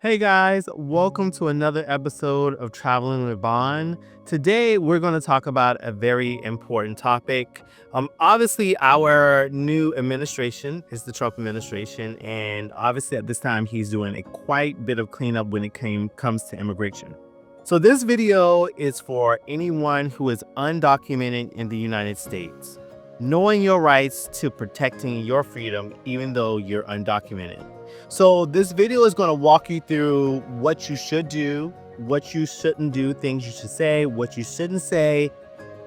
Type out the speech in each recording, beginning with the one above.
Hey guys, welcome to another episode of Traveling with Bond. Today we're going to talk about a very important topic. Obviously, our new administration is the Trump administration, and obviously at this time he's doing a quite bit of cleanup when it comes to immigration. So this video is for anyone who is undocumented in the United States, knowing your rights to protecting your freedom even though you're undocumented. So this video is going to walk you through what you should do, what you shouldn't do, things you should say, what you shouldn't say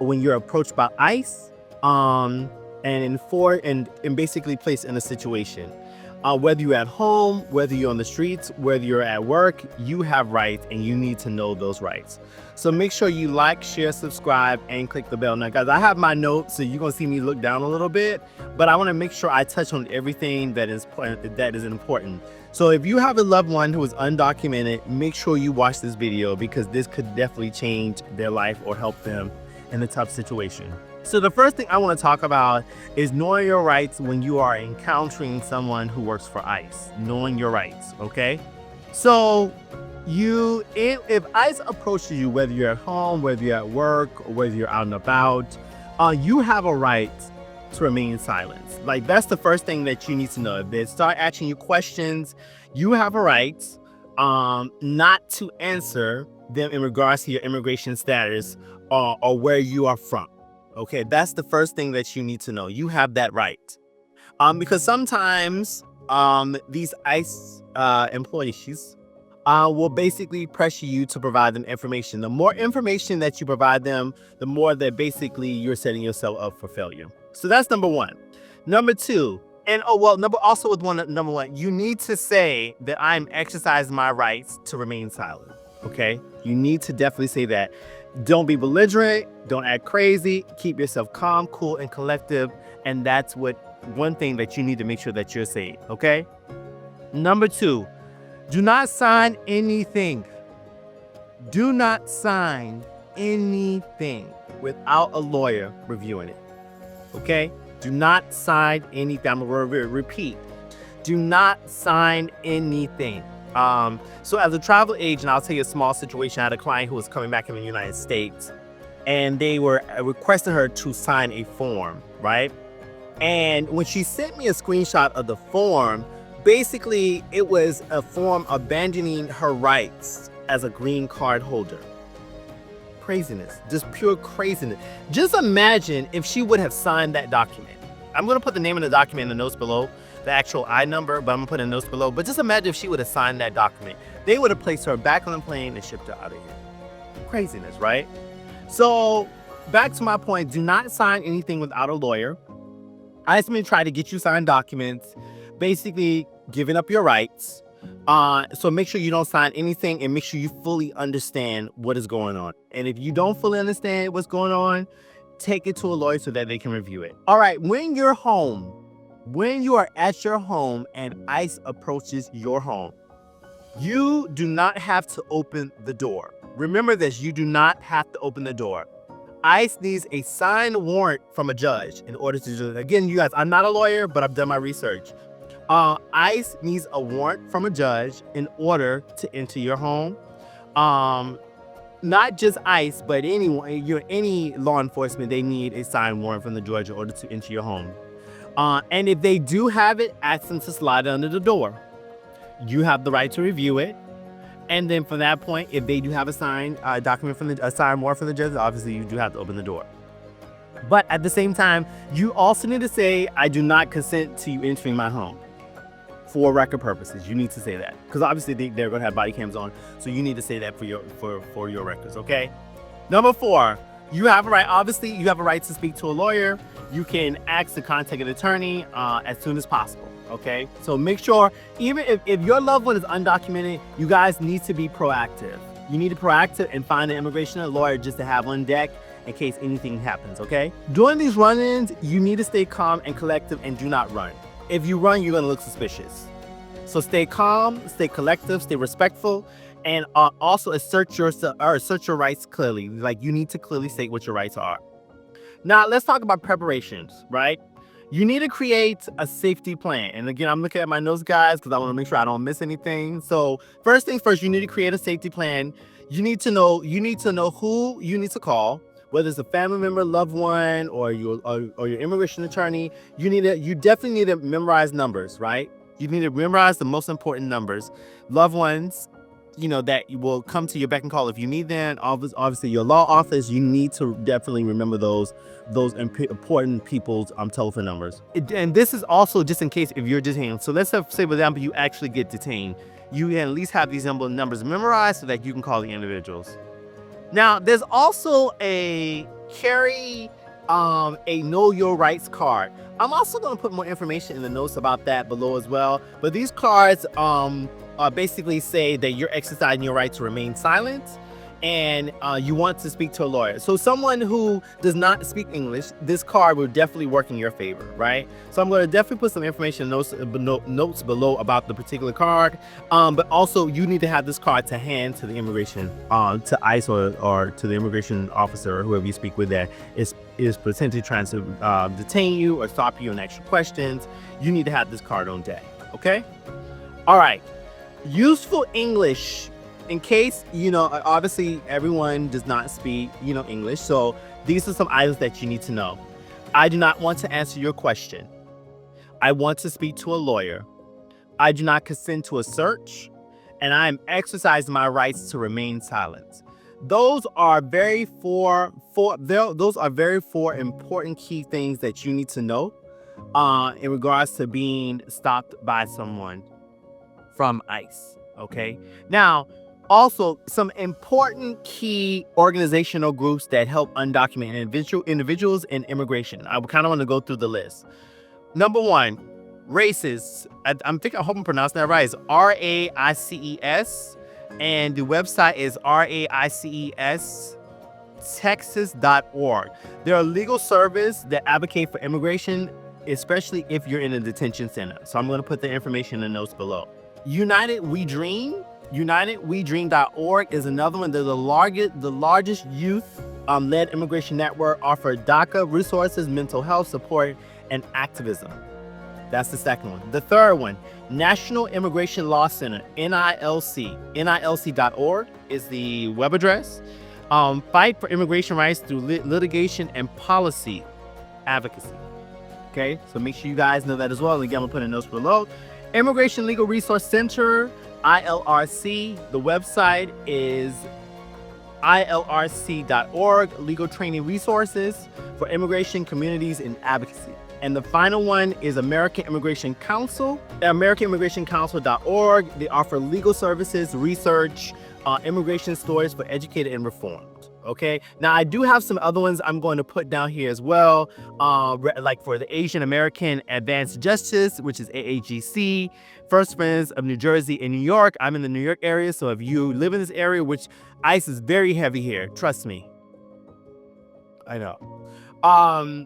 when you're approached by ICE, and basically placed in a situation. Whether you're at home, whether you're on the streets, whether you're at work, you have rights and you need to know those rights. So make sure you like, share, subscribe, and click the bell. Now, guys, I have my notes, so you're going to see me look down a little bit, but I want to make sure I touch on everything that is important. So if you have a loved one who is undocumented, make sure you watch this video because this could definitely change their life or help them in a tough situation. So the first thing I want to talk about is knowing your rights when you are encountering someone who works for ICE. Knowing your rights, okay? So if ICE approaches you, whether you're at home, whether you're at work, or whether you're out and about, you have a right to remain silent. Like, that's the first thing that you need to know. If they start asking you questions, you have a right not to answer them in regards to your immigration status or where you are from. Okay, that's the first thing that you need to know. You have that right. Because sometimes these ICE employees will basically pressure you to provide them information. The more information that you provide them, the more that basically you're setting yourself up for failure. So that's number one. Number two, number one, you need to say that I'm exercising my rights to remain silent. Okay, you need to definitely say that. Don't be belligerent. Don't act crazy. Keep yourself calm, cool, and collective. And that's one thing that you need to make sure that you're saying. Okay. Number two, do not sign anything. Do not sign anything without a lawyer reviewing it. Okay. Do not sign anything. I'm going to repeat. Do not sign anything. So as a travel agent, I'll tell you a small situation. I had a client who was coming back in the United States, and they were requesting her to sign a form, right? And when she sent me a screenshot of the form, basically it was a form abandoning her rights as a green card holder. Craziness, just pure craziness. Just imagine if she would have signed that document. I'm going to put the name of the document in the notes below, the actual I number, but I'm going to put in the notes below. But just imagine if she would have signed that document. They would have placed her back on the plane and shipped her out of here. Craziness, right? So back to my point, do not sign anything without a lawyer. I just try to get you signed documents, basically giving up your rights. So make sure you don't sign anything and make sure you fully understand what is going on. And if you don't fully understand what's going on, take it to a lawyer so that they can review it. All right, when you're home, when you are at your home and ICE approaches your home, you do not have to open the door. Remember this, you do not have to open the door. ICE needs a signed warrant from a judge in order to do it. Again, you guys, I'm not a lawyer, but I've done my research. ICE needs a warrant from a judge in order to enter your home. Not just ICE, but any law enforcement, they need a signed warrant from the judge in order to enter your home. And if they do have it, ask them to slide it under the door. You have the right to review it. And then from that point, if they do have a signed document a signed warrant from the judge, obviously you do have to open the door. But at the same time, you also need to say, I do not consent to you entering my home. For record purposes, you need to say that. Because obviously they're going to have body cams on. So you need to say that for your records, okay? Number four, you have a right, obviously, you have a right to speak to a lawyer. You can ask to contact an attorney as soon as possible, okay? So make sure, even if your loved one is undocumented, you guys need to be proactive. You need to be proactive and find an immigration lawyer just to have on deck in case anything happens, okay? During these run-ins, you need to stay calm and collective and do not run. If you run, you're going to look suspicious. So stay calm, stay collective, stay respectful, and also assert your rights clearly. Like, you need to clearly state what your rights are. Now, let's talk about preparations, right? You need to create a safety plan. And again, I'm looking at my notes, guys, because I want to make sure I don't miss anything. So first things first, you need to create a safety plan. You need to know who you need to call, whether it's a family member, loved one, or your immigration attorney. You definitely need to memorize numbers, right? You need to memorize the most important numbers. Loved ones, that will come to your beck and call if you need them. Obviously your law office, you need to definitely remember those important people's telephone numbers. And this is also just in case if you're detained. So let's say, for example, you actually get detained. You can at least have these numbers memorized so that you can call the individuals. Now, there's also a know your rights card. I'm also going to put more information in the notes about that below as well. But these cards basically say that you're exercising your right to remain silent, and you want to speak to a lawyer. So someone who does not speak English, this card will definitely work in your favor, right? So I'm going to definitely put some information notes below about the particular card. But also you need to have this card to hand to the immigration, to ICE or to the immigration officer or whoever you speak with that is potentially trying to detain you or stop you and ask you questions. You need to have this card on deck, okay? All right. Useful English. In case, obviously everyone does not speak, English. So these are some items that you need to know. I do not want to answer your question. I want to speak to a lawyer. I do not consent to a search. And I am exercising my rights to remain silent. Those are very four important key things that you need to know in regards to being stopped by someone from ICE. Okay. Now, also, some important key organizational groups that help undocumented individuals in immigration. I kind of want to go through the list. Number one, RACES. I hope I'm pronouncing that right. It's RAICES, and the website is RAICES-Texas.org. They're a legal service that advocate for immigration, especially if you're in a detention center. So I'm going to put the information in the notes below. United We Dream. UnitedWeDream.org is another one. They're the largest youth-led immigration network, offer DACA resources, mental health support, and activism. That's the second one. The third one, National Immigration Law Center, NILC. NILC.org is the web address. Fight for immigration rights through litigation and policy advocacy. Okay, so make sure you guys know that as well. Again, I'm going to put in notes below. Immigration Legal Resource Center, ILRC. The website is ilrc.org. Legal training resources for immigration communities and advocacy. And the final one is American Immigration Council, AmericanImmigrationCouncil.org. They offer legal services, research, immigration stories for educated and reformed. Okay, now I do have some other ones I'm going to put down here as well, like for the Asian American Advanced Justice, which is AAGC, First Friends of New Jersey and New York. I'm in the New York area, so if you live in this area, which ICE is very heavy here, trust me. I know.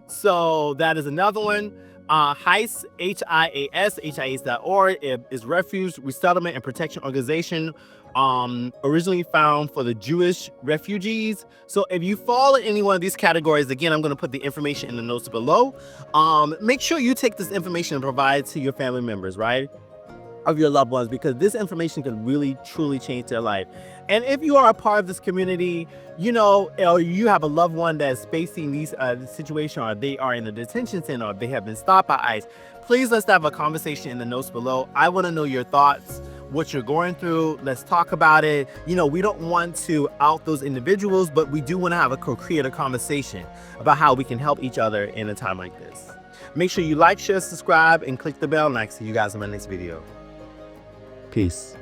So that is another one. HIAS, HIAS.org is Refuge, Resettlement, and Protection Organization, originally found for the Jewish refugees. So if you fall in any one of these categories, again, I'm going to put the information in the notes below. Make sure you take this information and provide it to your family members, right? Of your loved ones, because this information can really truly change their life. And if you are a part of this community, or you have a loved one that's facing these situation, or they are in a detention center, or they have been stopped by ICE, please let's have a conversation in the notes below. I want to know your thoughts, what you're going through. Let's talk about it. We don't want to out those individuals, but we do want to create a conversation about how we can help each other in a time like this. Make sure you like, share, subscribe, and click the bell, and I'll see you guys in my next video. Peace.